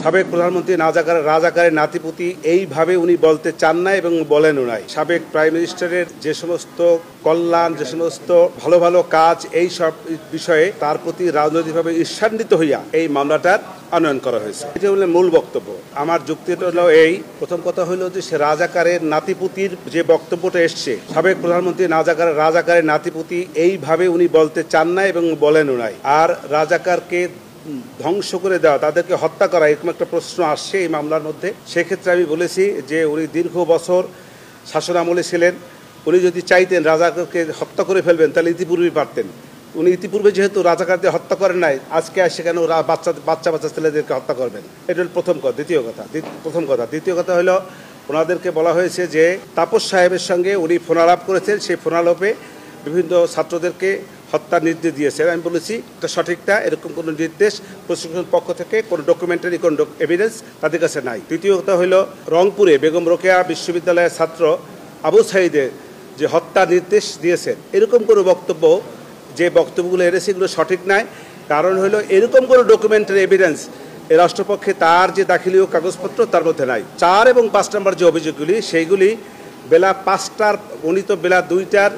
সাবেক প্রধানমন্ত্রী রাজাকারের নাতিপুতি এইভাবে উনি বলতে চান না এবং বলেনও নাই। সাবেক প্রাইম মিনিস্টারের যে সমস্ত কল্যাণ, যে সমস্ত ভালো ভালো কাজ, এই সব বিষয়ে তার প্রতি রাজনৈতিকভাবে ঈর্ষান্বিত হইয়া এই মামলাটার আনয়ন করা হয়েছে। এটা হলো মূল বক্তব্য। আমার যুক্তিটা হলো এই, প্রথম কথা হলো যে সে রাজাকারের নাতিপুতির যে বক্তব্যটা এসছে, সাবেক প্রধানমন্ত্রী রাজাকারের নাতিপুতি এইভাবে উনি বলতে চান না এবং বলেনও নাই। আর রাজাকারকে ধ্বংস করে দেওয়া, তাদেরকে হত্যা করা, এরকম একটা প্রশ্ন আসছে এই মামলার মধ্যে। সেক্ষেত্রে আমি বলেছি যে উনি দীর্ঘ বছর শাসন আমলে ছিলেন। উনি যদি চাইতেন রাজাকারকে হত্যা করে ফেলবেন তাহলে ইতিপূর্বেই পারতেন। উনি ইতিপূর্বে যেহেতু রাজাকারদের হত্যা করেন নাই, আজকে আসে কেন বাচ্চা ছেলেদেরকে হত্যা করবেন? এটা হল প্রথম কথা। দ্বিতীয় কথা হলো, ওনাদেরকে বলা হয়েছে যে তাপস সাহেবের সঙ্গে উনি ফোনালাপ করেছেন, সেই ফোনালাপে বিভিন্ন ছাত্রদেরকে হত্যার নির্দেশ দিয়েছেন। আমি বলেছি এটা সঠিক না, এরকম কোনো নির্দেশ প্রশাসনের পক্ষ থেকে কোনো ডকুমেন্টারি কোনো এভিডেন্স তাদের কাছে নাই। তৃতীয় কথা হলো, রংপুরে বেগম রোকেয়া বিশ্ববিদ্যালয়ের ছাত্র আবু সাঈদের যে হত্যার নির্দেশ দিয়েছেন, এরকম কোনো বক্তব্য, যে বক্তব্যগুলো এনেছে এগুলো সঠিক নয়। কারণ হলো এরকম কোনো ডকুমেন্টারি এভিডেন্স এই রাষ্ট্রপক্ষে তার যে দাখিলীয় কাগজপত্র তার মধ্যে নাই। 4 এবং 5 নম্বর যে অভিযোগগুলি, সেইগুলি বেলা 5টার, উনি তো বেলা 2টার,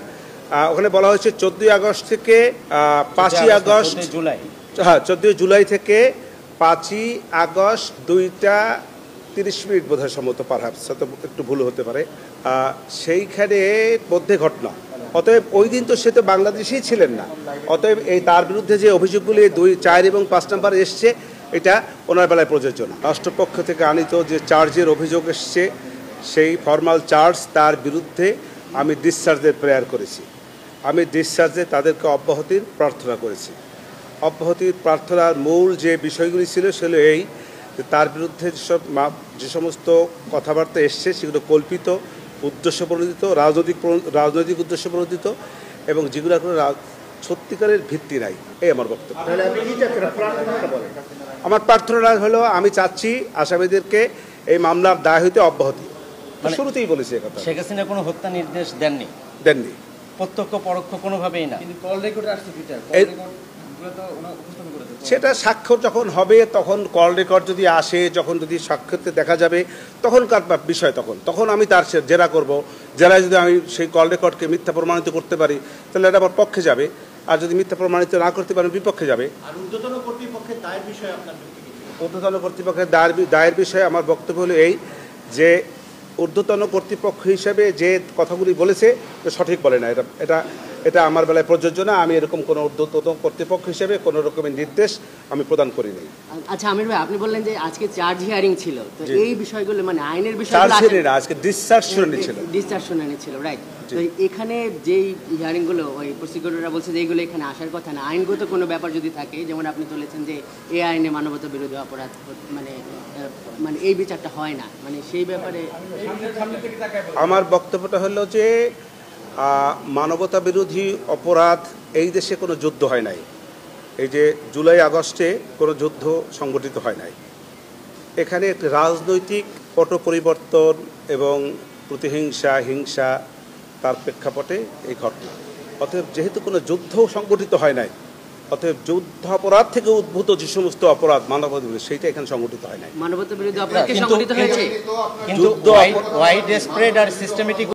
ওখানে বলা হয়েছে 14 আগস্ট থেকে 5ই আগস্ট, হ্যাঁ 14 জুলাই থেকে 5ই আগস্ট 2টা 30 বোধহয় সম্ভবত, পারহাপস একটু ভুল হতে পারে, সেইখানে মধ্যে ঘটনা। অতএব ওই দিন তো সে তো বাংলাদেশেই ছিলেন না। অতএব এই তার বিরুদ্ধে যে অভিযোগগুলি 2, 4 এবং 5 নম্বর এসছে, এটা ওনার বেলায় প্রযোজ্য না। রাষ্ট্রপক্ষ থেকে আনিত যে চার্জের অভিযোগ এসছে, সেই ফর্মাল চার্জ, তার বিরুদ্ধে আমি ডিসচার্জের প্রেয়ার করেছি। আমি ডিসচার্জে তাদেরকে অব্যাহতির প্রার্থনা করেছি। অব্যাহতির প্রার্থনার মূল যে বিষয়গুলি ছিল সেগুলো এই, যে তার বিরুদ্ধে যে সমস্ত কথাবার্তা এসছে সেগুলো কল্পিত, উদ্দেশ্যপ্রণোদিত, রাজনৈতিক উদ্দেশ্যপ্রণোদিত, এবং যেগুলো কোনো সত্যিকারের ভিত্তি নাই। এই আমার বক্তব্য। আমার প্রার্থনা হলো, আমি চাচ্ছি আসামিদেরকে এই মামলার দায় হইতে অব্যাহতি। শুরুতেই বলেছি কথা। শেখ হাসিনা কোনো হত্যা নির্দেশ দেননি? প্রত্যক্ষ পরোক্ষ কোনোভাবেই না। সেটা স্বাক্ষর যখন হবে, তখন কল রেকর্ড যদি আসে, যখন যদি সাক্ষরতে দেখা যাবে, তখনকার বিষয়। তখন আমি তার জেরা করব। জেরায় যদি আমি সেই কল রেকর্ডকে মিথ্যা প্রমাণিত করতে পারি, তাহলে এটা আমার পক্ষে যাবে। আর যদি মিথ্যা প্রমাণিত না করতে পারি, বিপক্ষে যাবে। ঊর্ধ্বতন কর্তৃপক্ষের দায়ের বিষয়ে আমার বক্তব্য হলো এই, যে ঊর্ধ্বতন কর্তৃপক্ষ হিসেবে যে কথাগুলি বলেছে সঠিক বলে না। এটা আমার বেলায় প্রযোজ্য না। আমি এরকম কোনো ঊর্ধ্বতন কর্তৃপক্ষ হিসেবে কোনো রকমের নির্দেশ আমি প্রদান করি নাই। আচ্ছা আমির ভাই, আপনি বললেন যে আজকে চার্জ হিয়ারিং ছিল, তো এই বিষয়গুলো মানে আইনের বিষয়, আজকে ডিসচার্জ শুনানি ছিল, রাইট? তো এখানে যেই হিয়ারিং গুলো, ওই প্রসিকিউটররা বলছে যে এইগুলো এখানে আসার কথা না। আইনগত কোনো ব্যাপার যদি থাকে, যেমন আপনি তুলেছেন যে এই আইনে মানবতা বিরোধী অপরাধ, মানে এই বিচারটা হয় না, মানে সেই ব্যাপারে আমার বক্তব্যটা হলো যে মানবতা বিরোধী অপরাধ, এই দেশে কোনো যুদ্ধ হয় নাই। এই যে জুলাই আগস্টে কোনো যুদ্ধ সংগঠিত হয় নাই। এখানে একটি রাজনৈতিক পট পরিবর্তন এবং প্রতিহিংসা, হিংসা, তার প্রেক্ষাপটে এই ঘটনা। অতএব যেহেতু কোনো যুদ্ধ সংগঠিত হয় নাই, অতএব যুদ্ধ অপরাধ থেকে উদ্ভূত যে সমস্ত অপরাধ মানবতা বিরোধী, সেইটা এখানে সংগঠিত হয় নাই। মানবতা বিরোধী অপরাধ সংগঠিত হয়েছে, কিন্তু ওয়াইড স্প্রেড আর সিস্টেমেটিক